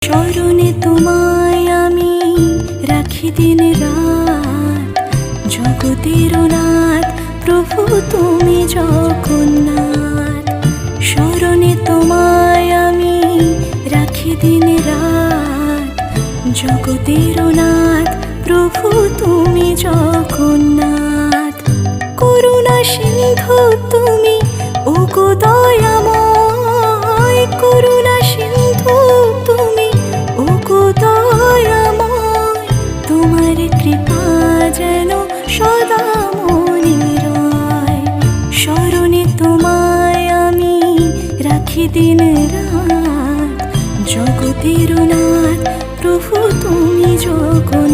স্মরণে তোমায় আমি রাখি দিন রাত, জগতের নাথ প্রভু তুমি জগন্নাথ। স্মরণে তোমায় আমি রাখি দিন রাত, জগতের নাথ প্রভু তুমি জগন্নাথ। করুণা সিন্ধু তুমি ওগো দয়াময়, করুণা সিন্ধু তুমি ওগো দয়াময়। তোমার কৃপা যেন সদা মনে রয়। স্মরণে তোমায় আমি রাখি দিন রাত, জগতের নাথ প্রভু তুমি জগন্নাথ।